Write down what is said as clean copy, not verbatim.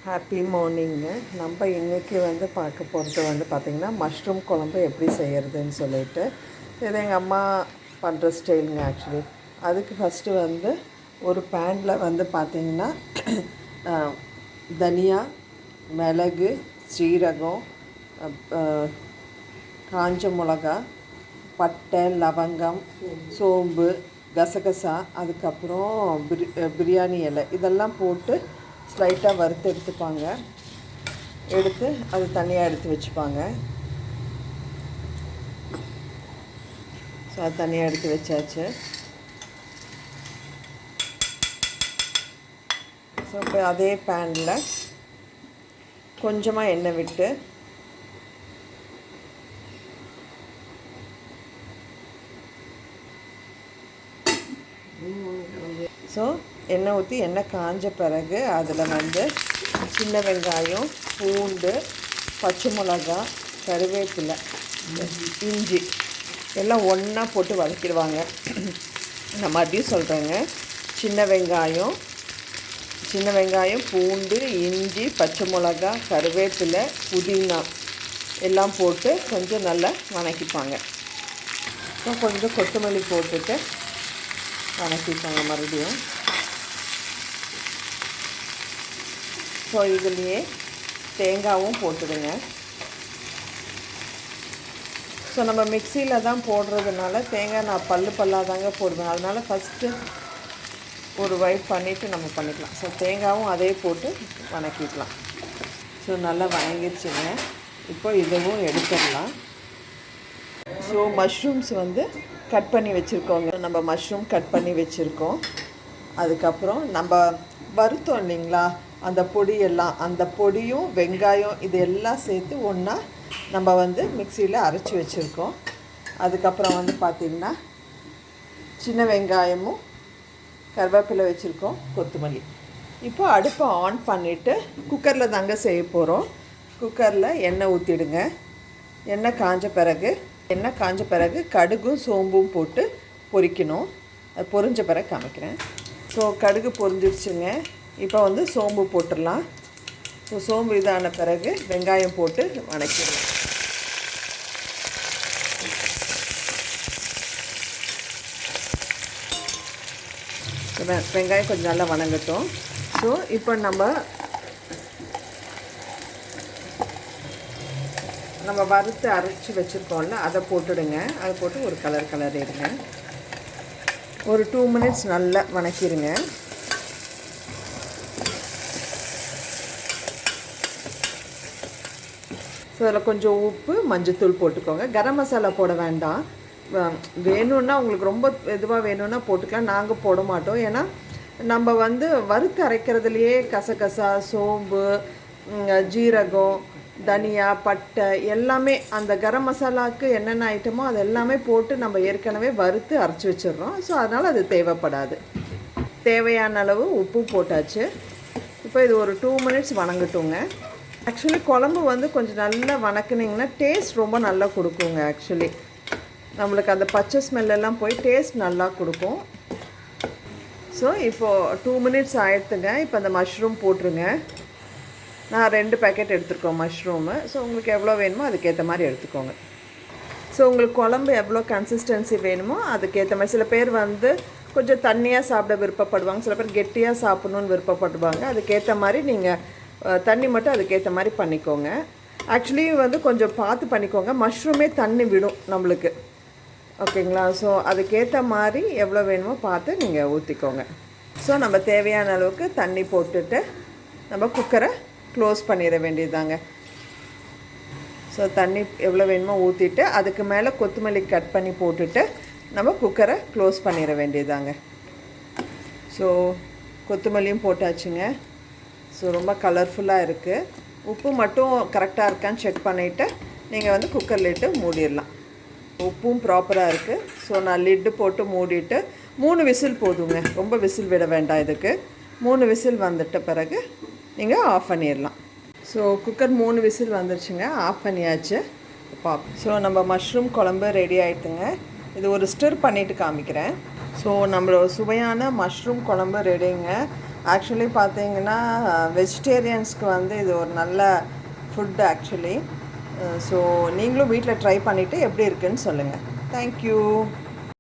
Happy morning. நம்ம இன்றைக்கி பார்க்க போகிறது பார்த்திங்கன்னா மஷ்ரூம் குழம்பு எப்படி செய்கிறதுன்னு சொல்லிட்டு இது எங்கள் அம்மா பண்ணுற ஸ்டைலுங்க. ஆக்சுவலி அதுக்கு ஃபஸ்ட்டு ஒரு பேனில் பார்த்திங்கன்னா தனியா, மிளகு, சீரகம், காஞ்ச மிளகா, பட்டை, லவங்கம், சோம்பு, கசகசா, அதுக்கப்புறம் பிரியாணி இலை இதெல்லாம் போட்டு ஸ்லைட்டாக வறுத்து எடுத்துப்பாங்க. எடுத்து அது தனியாக எடுத்து வச்சுப்பாங்க. ஸோ அது தனியாக எடுத்து வச்சாச்சு. ஸோ இப்போ அதே பேனில் கொஞ்சமாக எண்ணெய் விட்டு ஸோ எண்ணெய் ஊற்றி எண்ணெய் காஞ்ச பிறகு அதில் சின்ன வெங்காயம், பூண்டு, பச்சை மிளகா, கருவேப்பிலை, இஞ்சி எல்லாம் ஒன்றா போட்டு வதக்கிடுவாங்க. நான் மறுபடியும் சொல்கிறேங்க. சின்ன வெங்காயம், பூண்டு, இஞ்சி, பச்சை மிளகா, கருவேப்பிலை, புதினா எல்லாம் போட்டு கொஞ்சம் நல்லா வதக்கிப்பாங்க. ஸோ கொஞ்சம் கொத்தமல்லி போட்டுட்டு வதக்கிப்பாங்க மறுபடியும். ஸோ இதுலேயே தேங்காயும் போட்டுடுங்க. ஸோ நம்ம மிக்சியில் தான் போடுறதுனால தேங்காய் நான் பல்லாக தாங்க போடுவேன். அதனால் ஃபஸ்ட்டு ஒரு வைப் பண்ணிவிட்டு நம்ம பண்ணிக்கலாம். ஸோ தேங்காயும் அதே போட்டு வதக்கிக்கலாம். ஸோ நல்லா வதங்கிடுச்சுங்க. இப்போ இதுவும் எடுத்துடலாம். ஸோ மஷ்ரூம்ஸ் கட் பண்ணி வச்சுருக்கோங்க. நம்ம மஷ்ரூம் கட் பண்ணி வச்சுருக்கோம். அதுக்கப்புறம் நம்ம வறுத்தோம் இல்லைங்களா, அந்த பொடியெல்லாம், அந்த பொடியும் வெங்காயம் இது எல்லாம் சேர்த்து ஒன்றா நம்ம மிக்சியில் அரைச்சி வச்சுருக்கோம். அதுக்கப்புறம் பார்த்திங்கன்னா சின்ன வெங்காயமும் கருவேப்பிலை வச்சுருக்கோம், கொத்தமல்லி. இப்போ அடுப்பை ஆன் பண்ணிவிட்டு குக்கரில் தாங்க செய்ய போகிறோம். குக்கரில் எண்ணெய் ஊற்றிடுங்க. எண்ணெய் காஞ்ச பிறகு கடுகும் சோம்பும் போட்டு பொரிக்கணும். அது பொரிஞ்ச பிறகு காமிக்கிறேன். ஸோ கடுகு பொரிஞ்சிருச்சுங்க. இப்போ சோம்பு போட்டுடலாம். ஸோ சோம்பு இதான பிறகு வெங்காயம் போட்டு வதக்கிடலாம். வெங்காயம் கொஞ்சம் நல்லா வதங்கட்டும். ஸோ இப்போ நம்ம வறுத்து அரைச்சி வச்சுருக்கோம்ல, அதை போட்டுடுங்க. அதை போட்டு ஒரு கலரிடுங்க. ஒரு 2 மினிட்ஸ் நல்லா வதக்கிடுங்க. ஸோ அதில் கொஞ்சம் உப்பு, மஞ்சத்தூள் போட்டுக்கோங்க. கரம் மசாலா போட வேண்டாம். வேணும்னா உங்களுக்கு ரொம்ப இதுவாக வேணும்னா போட்டுக்கலாம். நாங்கள் போட மாட்டோம். ஏன்னா நம்ம வறுத்து அரைக்கிறதுலையே கசகசா, சோம்பு, ஜீரகம், தனியா, பட்டை எல்லாமே அந்த கரம் மசாலாவுக்கு என்னென்ன ஐட்டமோ அது எல்லாமே போட்டு நம்ம ஏற்கனவே வறுத்து அரைச்சி வச்சிடுறோம். ஸோ அதனால் அது தேவைப்படாது. தேவையான அளவு உப்பு போட்டாச்சு. இப்போ இது ஒரு 2 மினிட்ஸ் வதங்கட்டுங்க. ஆக்சுவலி குழம்பு கொஞ்சம் நல்லா வதக்குனிங்கன்னா டேஸ்ட் ரொம்ப நல்லா கொடுக்குங்க. ஆக்சுவலி நம்மளுக்கு அந்த பச்சை ஸ்மெல்லாம் போய் டேஸ்ட் நல்லா கொடுக்கும். ஸோ இப்போது 2 மினிட்ஸ் ஆகிடுத்துங்க. இப்போ அந்த மஷ்ரூம் போட்டுருங்க. நான் 2 பேக்கெட் எடுத்துருக்கோம் மஷ்ரூமு. ஸோ உங்களுக்கு எவ்வளோ வேணுமோ அதுக்கேற்ற மாதிரி எடுத்துக்கோங்க. ஸோ உங்களுக்கு குழம்பு எவ்வளோ கன்சிஸ்டன்சி வேணுமோ அதுக்கேற்ற மாதிரி. சில பேர் கொஞ்சம் தண்ணியாக சாப்பிட விருப்பப்படுவாங்க, சில பேர் கெட்டியாக சாப்பிட்ணுன்னு விருப்பப்படுவாங்க. அதுக்கேற்ற மாதிரி நீங்கள் தண்ணி மட்டும் அதுக்கேற்ற மாதிரி பண்ணிக்கோங்க. ஆக்சுவலி கொஞ்சம் பார்த்து பண்ணிக்கோங்க. மஷ்ரூமே தண்ணி விடும் நம்மளுக்கு, ஓகேங்களா? ஸோ அதுக்கேற்ற மாதிரி எவ்வளோ வேணுமோ பார்த்து நீங்கள் ஊற்றிக்கோங்க. ஸோ நம்ம தேவையான அளவுக்கு தண்ணி போட்டுட்டு நம்ம குக்கரை க்ளோஸ் பண்ணிட வேண்டியதுதாங்க. ஸோ தண்ணி எவ்வளோ வேணுமோ ஊற்றிட்டு அதுக்கு மேலே கொத்தமல்லி கட் பண்ணி போட்டுட்டு நம்ம குக்கரை க்ளோஸ் பண்ணிட வேண்டியதாங்க. ஸோ கொத்தமல்லியும் போட்டாச்சுங்க. ஸோ ரொம்ப கலர்ஃபுல்லாக இருக்குது. உப்பு மட்டும் கரெக்டாக இருக்கான்னு செக் பண்ணிவிட்டு நீங்கள் குக்கர் லிட்டு மூடிடலாம். உப்பும் ப்ராப்பராக இருக்குது. ஸோ நான் லிட்டு போட்டு மூடிட்டு 3 விசில் போதுங்க. ரொம்ப விசில் விட வேண்டாம். இதுக்கு 3 விசில் வந்துட்ட பிறகு நீங்கள் ஆஃப் பண்ணிடலாம். ஸோ குக்கர் 3 விசில் வந்துருச்சுங்க. ஆஃப் பண்ணியாச்சு. ஸோ நம்ம மஷ்ரூம் குழம்பு ரெடி ஆகிட்டுங்க. இது ஒரு ஸ்டிர் பண்ணிவிட்டு காமிக்கிறேன். ஸோ நம்மளோட சுவையான மஷ்ரூம் குழம்பு ரெடிங்க. ஆக்சுவலி பார்த்தீங்கன்னா வெஜிடேரியன்ஸ்க்கு வந்து இது ஒரு நல்ல ஃபுட் ஆக்சுவலி. ஸோ நீங்களும் வீட்டில் ட்ரை பண்ணிவிட்டு எப்படி இருக்குன்னு சொல்லுங்கள். தேங்க்யூ.